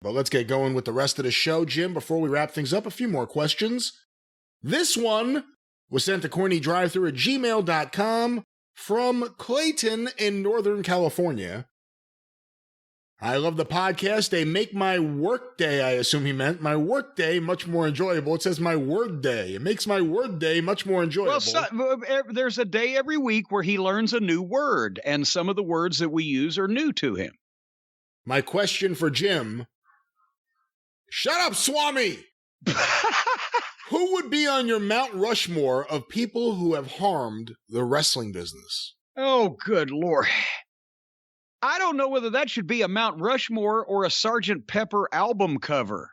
But let's get going with the rest of the show, Jim. Before we wrap things up, a few more questions. This one was sent to CornyDriveThru@gmail.com from Clayton in Northern California. I love the podcast. They make my work day, I assume he meant, my work day much more enjoyable. It says my word day. It makes my word day much more enjoyable. Well, there's a day every week where he learns a new word, and some of the words that we use are new to him. My question for Jim, shut up, Swami! Who would be on your Mount Rushmore of people who have harmed the wrestling business? Oh, good Lord. I don't know whether that should be a Mount Rushmore or a Sgt. Pepper album cover.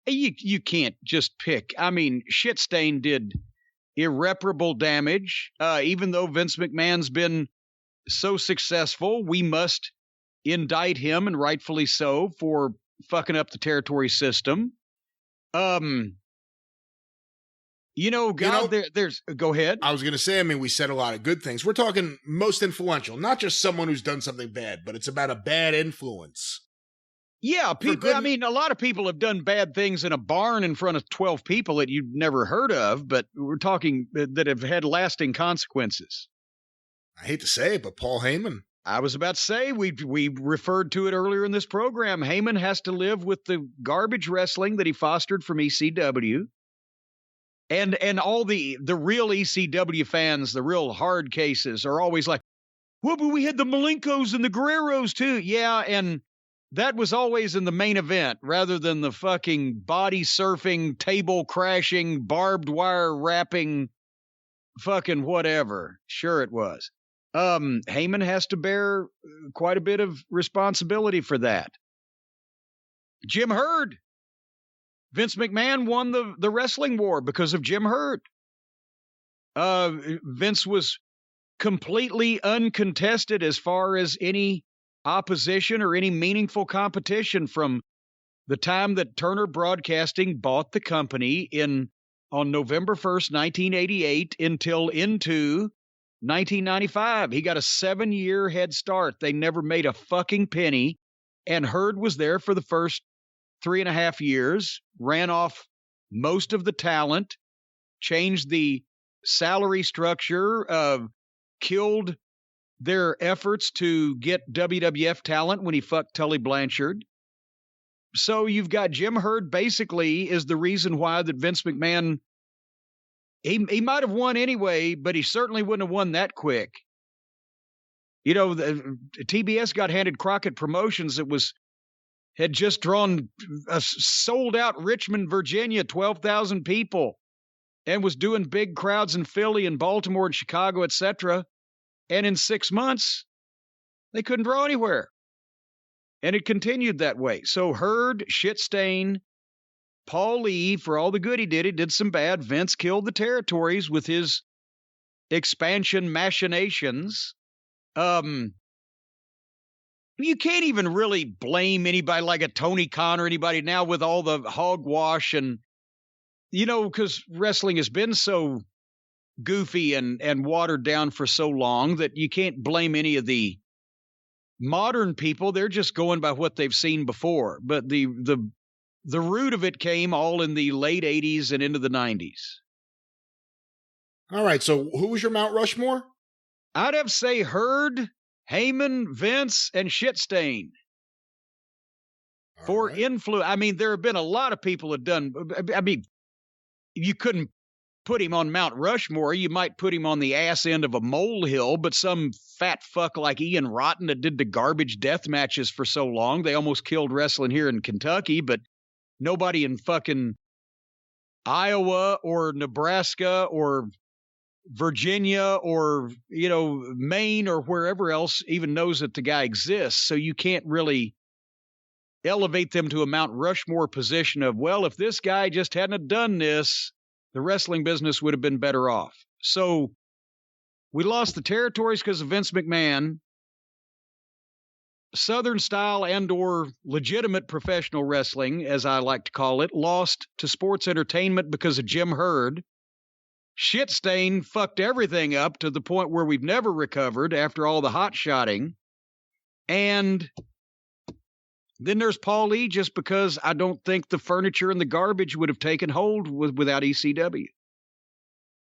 You can't just pick. I mean, Shitstain did irreparable damage. Even though Vince McMahon's been so successful, we must indict him, and rightfully so, for fucking up the territory system. There's go ahead. I was going to say, we said a lot of good things. We're talking most influential, not just someone who's done something bad, but it's about a bad influence. Yeah, people. A lot of people have done bad things in a barn in front of 12 people that you've never heard of, but we're talking that have had lasting consequences. I hate to say it, but Paul Heyman. I was about to say, we referred to it earlier in this program. Heyman has to live with the garbage wrestling that he fostered from ECW. And all the real ECW fans, the real hard cases, are always like, well, but we had the Malenkos and the Guerreros too. Yeah, and that was always in the main event rather than the fucking body surfing, table crashing, barbed wire wrapping, fucking whatever. Sure it was. Heyman has to bear quite a bit of responsibility for that. Jim Herd. Vince McMahon won the wrestling war because of Jim Herd. Vince was completely uncontested as far as any opposition or any meaningful competition from the time that Turner Broadcasting bought the company on November 1st, 1988 until into 1995. He got a 7-year head start. They never made a fucking penny, and Herd was there for the first 3.5 years, ran off most of the talent, changed the salary structure, killed their efforts to get WWF talent when he fucked Tully Blanchard. So you've got Jim Herd basically is the reason why that Vince McMahon, he might have won anyway, but he certainly wouldn't have won that quick. The TBS got handed Crockett Promotions that had just drawn a sold-out Richmond, Virginia, 12,000 people, and was doing big crowds in Philly and Baltimore and Chicago, etc. And in 6 months, they couldn't draw anywhere. And it continued that way. So Herd, Shitstain, Paul Lee, for all the good he did some bad. Vince killed the territories with his expansion machinations. You can't even really blame anybody like a Tony Khan or anybody now with all the hogwash and, because wrestling has been so goofy and watered down for so long that you can't blame any of the modern people. They're just going by what they've seen before. But the root of it came all in the late 80s and into the 90s. All right, so who was your Mount Rushmore? I'd have to say Herd, Heyman, Vince, and Shitstain. For influence. There have been a lot of people that done. You couldn't put him on Mount Rushmore. You might put him on the ass end of a molehill, but some fat fuck like Ian Rotten that did the garbage death matches for so long, they almost killed wrestling here in Kentucky, but nobody in fucking Iowa or Nebraska or Virginia or, Maine or wherever else even knows that the guy exists. So you can't really elevate them to a Mount Rushmore position of, well, if this guy just hadn't have done this, the wrestling business would have been better off. So we lost the territories because of Vince McMahon. Southern style and or legitimate professional wrestling, as I like to call it, lost to sports entertainment because of Jim Herd. Shitstain fucked everything up to the point where we've never recovered after all the hot shotting. And then there's Paul E., just because I don't think the furniture and the garbage would have taken hold without ECW.